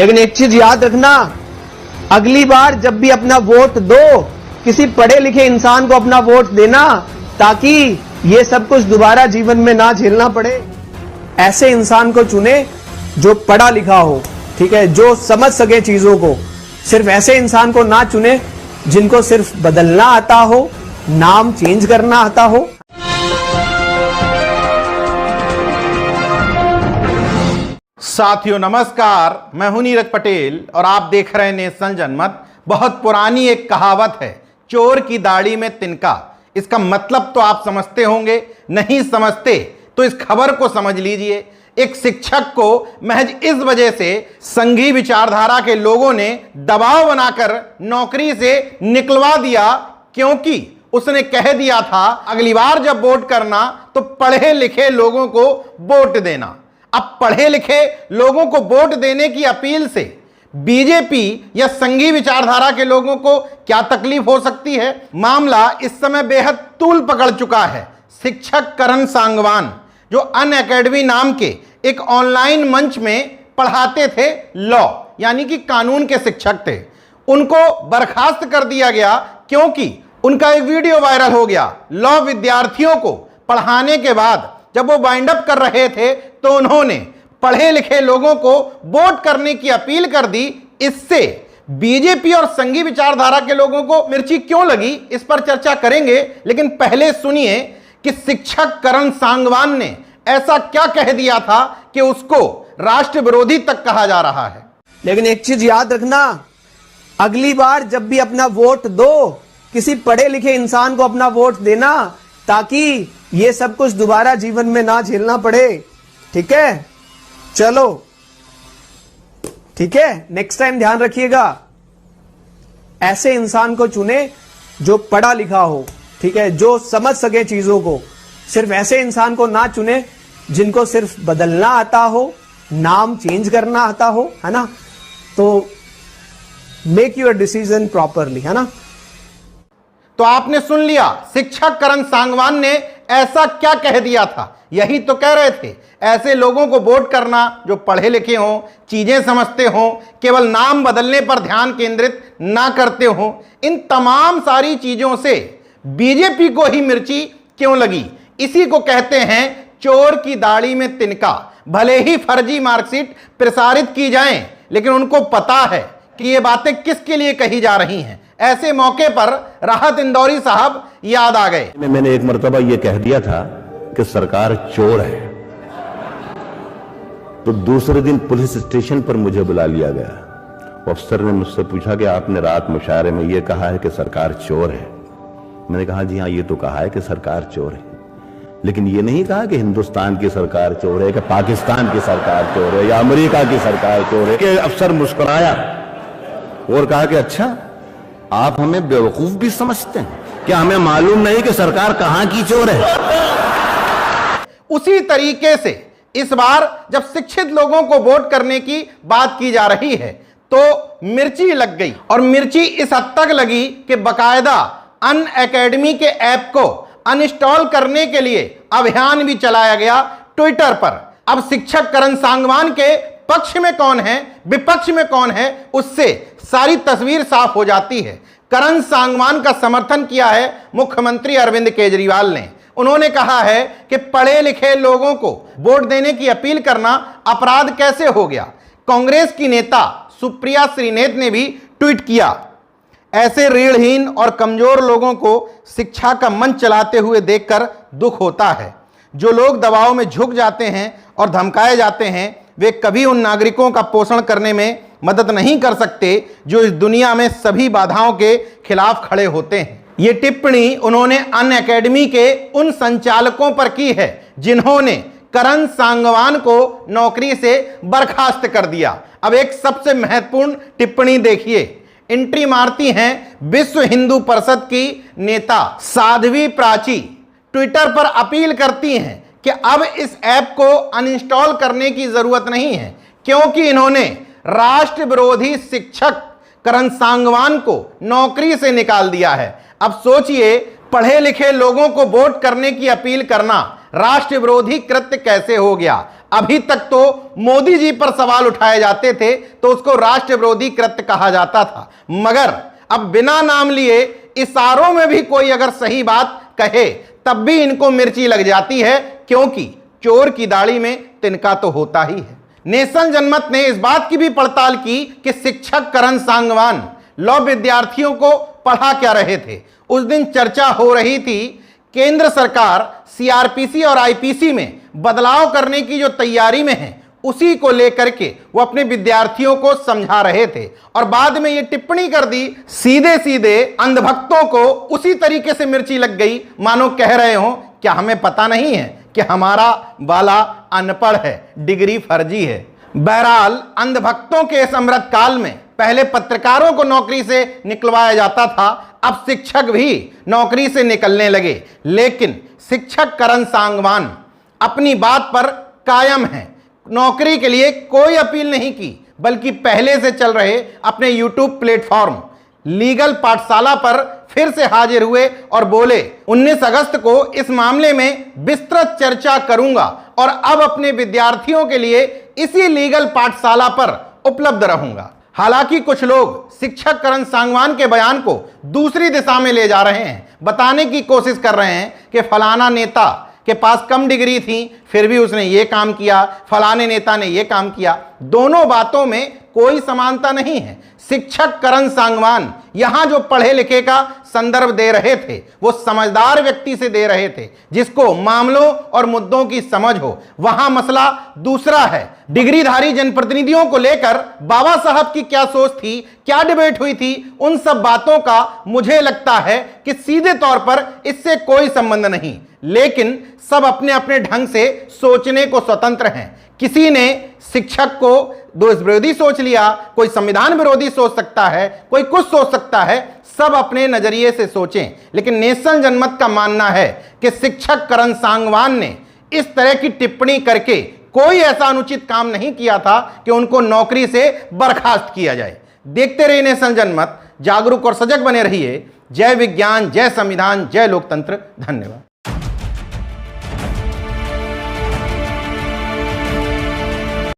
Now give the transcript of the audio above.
लेकिन एक चीज याद रखना, अगली बार जब भी अपना वोट दो, किसी पढ़े लिखे इंसान को अपना वोट देना, ताकि ये सब कुछ दोबारा जीवन में ना झेलना पड़े। ऐसे इंसान को चुने जो पढ़ा लिखा हो, ठीक है, जो समझ सके चीजों को। सिर्फ ऐसे इंसान को ना चुने जिनको सिर्फ बदलना आता हो, नाम चेंज करना आता हो। साथियों नमस्कार, मैं हूं नीरज पटेल और आप देख रहे हैं नेशन जनमत। बहुत पुरानी एक कहावत है, चोर की दाढ़ी में तिनका। इसका मतलब तो आप समझते होंगे, नहीं समझते तो इस खबर को समझ लीजिए। एक शिक्षक को महज इस वजह से संघी विचारधारा के लोगों ने दबाव बनाकर नौकरी से निकलवा दिया, क्योंकि उसने कह दिया था अगली बार जब वोट करना तो पढ़े लिखे लोगों को वोट देना। अब पढ़े लिखे लोगों को वोट देने की अपील से बीजेपी या संघी विचारधारा के लोगों को क्या तकलीफ हो सकती है? मामला इस समय बेहद तूल पकड़ चुका है। शिक्षक करण सांगवान, जो अनअकैडमी नाम के एक ऑनलाइन मंच में पढ़ाते थे, लॉ यानी कि कानून के शिक्षक थे, उनको बर्खास्त कर दिया गया क्योंकि उनका एक वीडियो वायरल हो गया। लॉ विद्यार्थियों को पढ़ाने के बाद जब वो वाइंड अप कर रहे थे तो उन्होंने पढ़े लिखे लोगों को वोट करने की अपील कर दी। इससे बीजेपी और संघी विचारधारा के लोगों को मिर्ची क्यों लगी, इस पर चर्चा करेंगे। लेकिन पहले सुनिए कि शिक्षक करण सांगवान ने ऐसा क्या कह दिया था कि उसको राष्ट्र विरोधी तक कहा जा रहा है। लेकिन एक चीज याद रखना, अगली बार जब भी अपना वोट दो, किसी पढ़े लिखे इंसान को अपना वोट देना, ताकि ये सब कुछ दोबारा जीवन में ना झेलना पड़े। ठीक है, चलो ठीक है, नेक्स्ट टाइम ध्यान रखिएगा। ऐसे इंसान को चुने जो पढ़ा लिखा हो, ठीक है, जो समझ सके चीजों को। सिर्फ ऐसे इंसान को ना चुने जिनको सिर्फ बदलना आता हो, नाम चेंज करना आता हो, है ना। तो मेक योर डिसीजन प्रॉपरली, है ना। तो आपने सुन लिया, शिक्षक करण सांगवान ने ऐसा क्या कह दिया था। यही तो कह रहे थे, ऐसे लोगों को वोट करना जो पढ़े लिखे हों, चीजें समझते हों, केवल नाम बदलने पर ध्यान केंद्रित ना करते हों। इन तमाम सारी चीजों से बीजेपी को ही मिर्ची क्यों लगी? इसी को कहते हैं चोर की दाढ़ी में तिनका। भले ही फर्जी मार्कशीट प्रसारित की जाएं, लेकिन उनको पता है कि ये बातें किसके लिए कही जा रही हैं। ऐसे मौके पर राहत इंदौरी साहब याद आ गए। मैंने एक मर्तबा ये कह दिया था कि सरकार चोर है, तो दूसरे दिन पुलिस स्टेशन पर मुझे बुला लिया गया। अफसर ने मुझसे पूछा कि आपने रात मुशायरे में यह कहा है कि सरकार चोर है। मैंने कहा जी हाँ, ये तो कहा है कि सरकार चोर है, लेकिन ये नहीं कहा कि हिंदुस्तान की सरकार चोर है, कि पाकिस्तान की सरकार चोर है, या अमेरिका की सरकार चोर है। कि अफसर मुस्कुराया और कहा कि अच्छा, आप हमें बेवकूफ भी समझते हैं क्या? हमें मालूम नहीं कि सरकार कहां की चोर है। उसी तरीके से इस बार जब शिक्षित लोगों को वोट करने की बात की जा रही है तो मिर्ची लग गई। और मिर्ची इस हद तक लगी कि बकायदा अनअकैडमी के ऐप को अनइंस्टॉल करने के लिए अभियान भी चलाया गया ट्विटर पर। अब शिक्षक करण सांगवान के पक्ष में कौन है, विपक्ष में कौन है, उससे सारी तस्वीर साफ हो जाती है। करण सांगवान का समर्थन किया है मुख्यमंत्री अरविंद केजरीवाल ने। उन्होंने कहा है कि पढ़े लिखे लोगों को वोट देने की अपील करना अपराध कैसे हो गया। कांग्रेस की नेता सुप्रिया श्रीनेत ने भी ट्वीट किया, ऐसे रीढ़हीन और कमजोर लोगों को शिक्षा का मंच चलाते हुए देखकर दुख होता है। जो लोग दबाव में झुक जाते हैं और धमकाए जाते हैं, वे कभी उन नागरिकों का पोषण करने में मदद नहीं कर सकते जो इस दुनिया में सभी बाधाओं के खिलाफ खड़े होते हैं। ये टिप्पणी उन्होंने अनअकैडमी के उन संचालकों पर की है जिन्होंने करण सांगवान को नौकरी से बर्खास्त कर दिया। अब एक सबसे महत्वपूर्ण टिप्पणी देखिए। एंट्री मारती हैं विश्व हिंदू परिषद की नेता साध्वी प्राची। ट्विटर पर अपील करती हैं कि अब इस ऐप को अनइंस्टॉल करने की जरूरत नहीं है, क्योंकि इन्होंने राष्ट्र विरोधी शिक्षक करण सांगवान को नौकरी से निकाल दिया है। अब सोचिए, पढ़े लिखे लोगों को वोट करने की अपील करना राष्ट्र विरोधी कृत्य कैसे हो गया। अभी तक तो मोदी जी पर सवाल उठाए जाते थे तो उसको राष्ट्र विरोधी कृत्य कहा जाता था, मगर अब बिना नाम लिए इशारों में भी कोई अगर सही बात कहे तब भी इनको मिर्ची लग जाती है, क्योंकि चोर की दाढ़ी में तिनका तो होता ही है। नेशन जनमत ने इस बात की भी पड़ताल की कि शिक्षक करण सांगवान लॉ विद्यार्थियों को पढ़ा क्या रहे थे। उस दिन चर्चा हो रही थी केंद्र सरकार सीआरपीसी और आईपीसी में बदलाव करने की जो तैयारी में है उसी को लेकर के वो अपने विद्यार्थियों को समझा रहे थे, और बाद में ये टिप्पणी कर दी, सीधे सीधे अंधभक्तों को उसी तरीके से मिर्ची लग गई मानो कह रहे हो क्या हमें पता नहीं है कि हमारा वाला अनपढ़ है, डिग्री फर्जी है। बहरहाल अंधभक्तों के इस अमृत काल में पहले पत्रकारों को नौकरी से निकलवाया जाता था, अब शिक्षक भी नौकरी से निकलने लगे, लेकिन शिक्षक करण सांगवान अपनी बात पर कायम है। नौकरी के लिए कोई अपील नहीं की, बल्कि पहले से चल रहे अपने यूट्यूब प्लेटफॉर्म लीगल पाठशाला पर फिर से हाजिर हुए और बोले 19 अगस्त को इस मामले में विस्तृत चर्चा करूंगा और अब अपने विद्यार्थियों के लिए इसी लीगल पाठशाला पर उपलब्ध रहूंगा। हालांकि कुछ लोग शिक्षक करण सांगवान के बयान को दूसरी दिशा में ले जा रहे हैं, बताने की कोशिश कर रहे हैं कि फलाना नेता के पास कम डिग्री थी फिर भी उसने ये काम किया, फलाने नेता ने ये काम किया। दोनों बातों में कोई समानता नहीं है। शिक्षक करण सांगवान यहां जो पढ़े लिखे का संदर्भ दे रहे थे वो समझदार व्यक्ति से दे रहे थे जिसको मामलों और मुद्दों की समझ हो। वहां मसला दूसरा है। डिग्रीधारी जनप्रतिनिधियों को लेकर बाबा साहब की क्या सोच थी, क्या डिबेट हुई थी, उन सब बातों का मुझे लगता है कि सीधे तौर पर इससे कोई संबंध नहीं, लेकिन सब अपने अपने ढंग से सोचने को स्वतंत्र हैं। किसी ने शिक्षक को देश विरोधी सोच लिया, कोई संविधान विरोधी सोच सकता है, कोई कुछ सोच सकता है, सब अपने नजरिए से सोचें। लेकिन नेशन जनमत का मानना है कि शिक्षक करण सांगवान ने इस तरह की टिप्पणी करके कोई ऐसा अनुचित काम नहीं किया था कि उनको नौकरी से बर्खास्त किया जाए। देखते रहिए नेशन जनमत, जागरूक और सजग बने रहिए। जय विज्ञान, जय संविधान, जय लोकतंत्र। धन्यवाद।